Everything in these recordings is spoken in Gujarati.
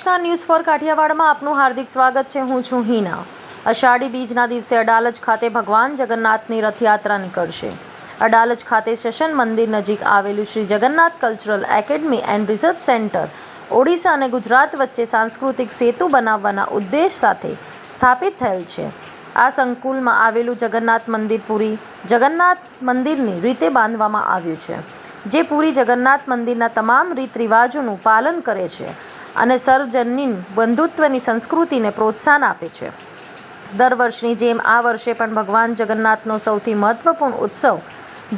નમસ્કાર, ન્યૂઝ ફોર કાઠિયાવાડમાં આપનું હાર્દિક સ્વાગત છે. હું છું હિના. અષાઢી બીજના દિવસે અડાલજ ખાતે ભગવાન જગન્નાથની રથયાત્રા નીકળશે. અડાલજ ખાતે સેશન મંદિર નજીક આવેલું Shri Jagannath cultural academy and research centre Odisha અને ગુજરાત વચ્ચે સાંસ્કૃતિક સેતુ બનાવવાના ઉદ્દેશ સાથે સ્થાપિત થયેલ છે. આ સંકુલમાં આવેલું જગન્નાથ મંદિર પુરી જગન્નાથ મંદિરની રીતે બાંધવામાં આવ્યું છે, જે પુરી જગન્નાથ મંદિરના તમામ રીત રિવાજોનું પાલન કરે છે અને સર્વજનની બંધુત્વની સંસ્કૃતિને પ્રોત્સાહન આપે છે. દર વર્ષની જેમ આ વર્ષે પણ ભગવાન જગન્નાથનો સૌથી મહત્વપૂર્ણ ઉત્સવ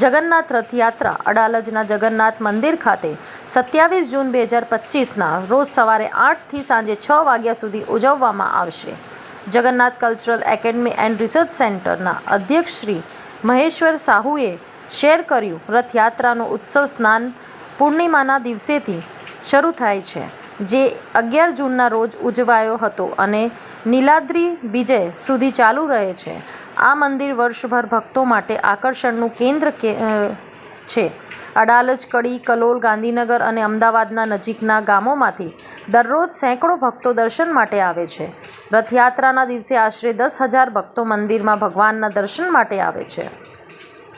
જગન્નાથ રથયાત્રા અડાલજના જગન્નાથ મંદિર ખાતે 27 જૂન 2025ના રોજ સવારે 8થી સાંજે 6 વાગ્યા સુધી ઉજવવામાં આવશે. Jagannath cultural academy and research સેન્ટરના અધ્યક્ષ શ્રી મહેશ્વર સાહુએ શેર કર્યું, રથયાત્રાનો ઉત્સવ સ્નાન પૂર્ણિમાના દિવસેથી શરૂ થાય છે, જે 11 જૂનના રોજ ઉજવાયો હતો અને નીલાદ્રી વિજય સુધી ચાલુ રહે છે. આ મંદિર વર્ષભર ભક્તો માટે આકર્ષણનું કેન્દ્ર છે. અડાલજ, કડી, કલોલ, ગાંધીનગર અને અમદાવાદના નજીકના ગામોમાંથી દરરોજ સેંકડો ભક્તો દર્શન માટે આવે છે. રથયાત્રાના દિવસે આશરે 10,000 ભક્તો મંદિરમાં ભગવાનના દર્શન માટે આવે છે.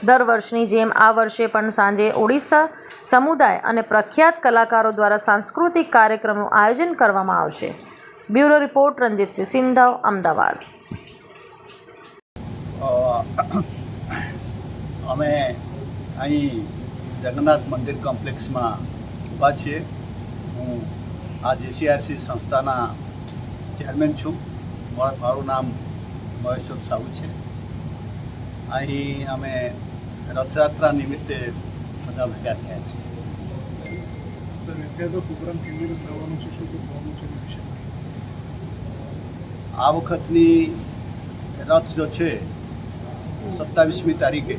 દર વર્ષની જેમ આ વર્ષે પણ સાંજે ઓડિશા સમુદાય અને પ્રખ્યાત કલાકારો દ્વારા સાંસ્કૃતિક કાર્યક્રમનું આયોજન કરવામાં આવશે. Bureau report, Ranjitsinh Sindhav, Ahmedabad. અમે અહીં જગન્નાથ મંદિર કોમ્પ્લેક્સમાં ઊભા છીએ. હું આ જેસીઆરસી સંસ્થાના ચેરમેન છું. મારું નામ મહેશ્વર સાહુ છે. અહીં અમે રથયાત્રા નિમિત્તે બધા ભેગા થયા છીએ. આ વખતની રથ જો છે 27મી તારીખે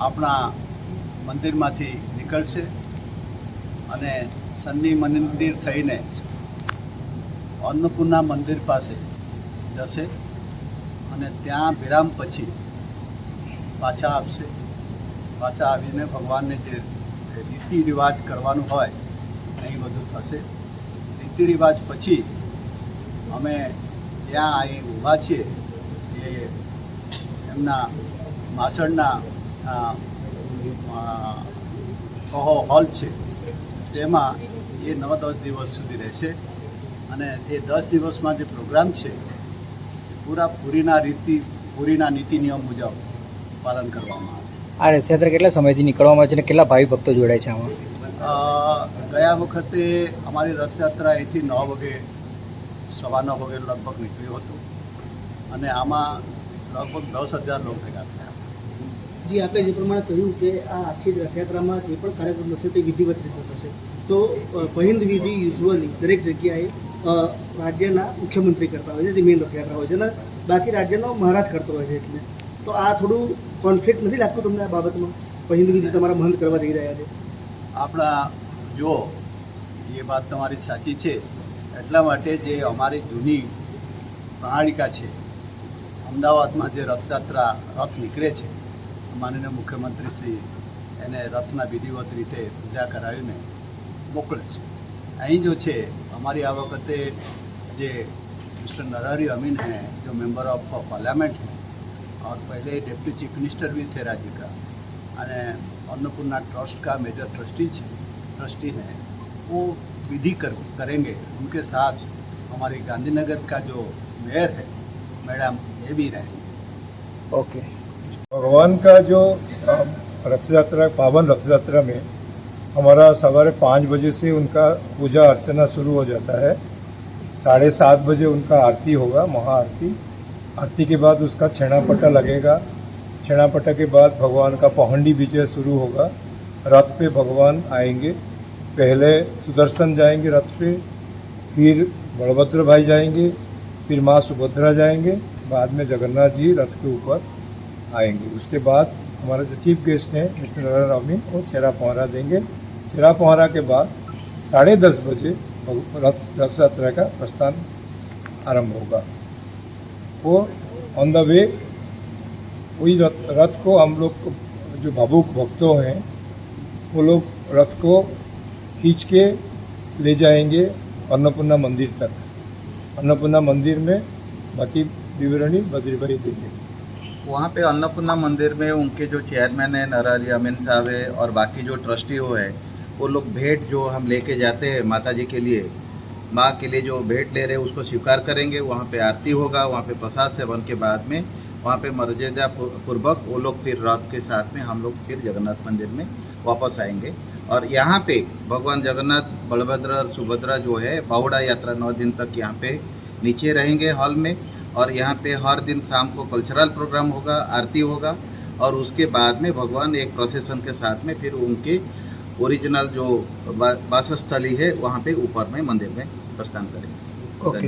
આપણા મંદિરમાંથી નીકળશે અને શનિ મંદિર થઈને અન્નપૂર્ણા મંદિર પાસે જશે અને ત્યાં વિરામ પછી પાછા આવશે. પાછા આવીને ભગવાનને જે રીતિ રિવાજ કરવાનું હોય એ બધું થશે. રીતિ રિવાજ પછી અમે ત્યાં અહીં ઊભા છીએ એ એમના માસણના કહો હોલ છે, તેમાં એ 9-10 દિવસ સુધી રહેશે અને એ 10 દિવસમાં જે પ્રોગ્રામ છે પૂરા પૂરીના નીતિ નિયમ મુજબ પાલન કરવામાં આવે. આ રથયાત્રા કેટલા સમયથી નીકળવામાં આવે છે અને કેટલા ભાવિ ભક્તો જોડાય છે આમાં? ગયા વખતે અમારી રથયાત્રા અહીંથી 9 વાગે, 9:15 વાગે લગભગ નીકળ્યું હતું અને આમાં લગભગ 10,000 લોકો ભેગા થયા. જી, આપણે જે પ્રમાણે કહ્યું કે આ આખી રથયાત્રામાં જે પણ કાર્યક્રમ હશે તે વિધિવત રીતે થશે, તો પહિંદ વિધિ યુઝ્યુઅલી દરેક જગ્યાએ રાજ્યના મુખ્યમંત્રી કરતા હોય છે, જે મેઇન રથયાત્રા હોય છે, અને બાકી રાજ્યનો મહારાજ કરતો હોય છે. એટલે તો આ થોડું કોન્ફ્લિક્ટ નથી લાગતું તમને આ બાબતમાં? પહિંદ વિધિ તમારા મહંત કરવા જઈ રહ્યા છે. આપણા જો એ વાત તમારી સાચી છે, એટલા માટે જે અમારી જૂની પ્રણાલિકા છે, અમદાવાદમાં જે રથયાત્રા રથ નીકળે છે, માનનીય મુખ્યમંત્રી શ્રી એને રથના વિધિવત રીતે પૂજા કરાવીને મોકલે છે. અહીં जो છે हमारी आ वक्त જે मिस्टर नरहरी अमीन हैं, जो मेंबर ऑफ पार्लियामेंट हैं और पहले डिप्टी चीफ मिनिस्टर भी थे राज्य का, और अन्नपूर्णा ट्रस्ट का मेजर ट्रस्टी हैं, वो विधि करेंगे. उनके साथ हमारे गांधीनगर का जो मेयर है मैडम, ये भी रहेंगे. ओके. भगवान का जो रथ यात्रा, पावन रथ यात्रा में हमारा सवारे 5 बजे से उनका पूजा अर्चना शुरू हो जाता है. 7:30 बजे उनका आरती होगा, महाआरती. आरती के बाद उसका छेनापटा लगेगा. छेनापटा के बाद भगवान का पहंडी विजय शुरू होगा. रथ पे भगवान आएंगे. पहले सुदर्शन जाएंगे रथ पे, फिर बलभद्र भाई जाएंगे, फिर माँ सुभद्रा जाएंगे, बाद में जगन्नाथ जी रथ के ऊपर आएंगे. उसके बाद हमारे जो चीफ गेस्ट हैं मिस्टर नरहरी अमीन, वो छेरा पहरा देंगे. छेरा पहरा के बाद 10:30 बजे रथ यात्रा का प्रस्थान आरंभ होगा. वो ऑन द वे वही रथ को हम लोग जो भावुक भक्तों हैं वो लोग रथ को खींच के ले जाएंगे अन्नपूर्णा मंदिर तक। अन्नपूर्णा मंदिर में बाकी विवरणी बद्रीभाई देंगे। वहाँ पे अन्नपूर्णा मंदिर में उनके जो चेयरमैन है नरहरि अमीन साहब है और बाकी जो ट्रस्टी हो है वो लोग भेंट जो हम लेके जाते हैं माता जी के लिए, माँ के लिए जो भेंट ले रहे हैं उसको स्वीकार करेंगे। वहाँ पे आरती होगा, वहाँ पे प्रसाद सेवन के बाद में वहाँ पे मर्यादा पूर्वक वो लोग फिर रथ के साथ में हम लोग फिर जगन्नाथ मंदिर में वापस आएंगे। और यहाँ पे भगवान जगन्नाथ, बलभद्र और सुभद्रा जो है बाहुड़ा यात्रा 9 दिन तक यहाँ पे नीचे रहेंगे हॉल में। और यहाँ पे हर दिन शाम को कल्चरल प्रोग्राम होगा, आरती होगा और उसके बाद में भगवान एक प्रोसेशन के साथ में फिर उनके ओरिजिनल जो वासस्थली है वहाँ पे ऊपर में मंदिर में प्रस्थान करेंगे। ओके।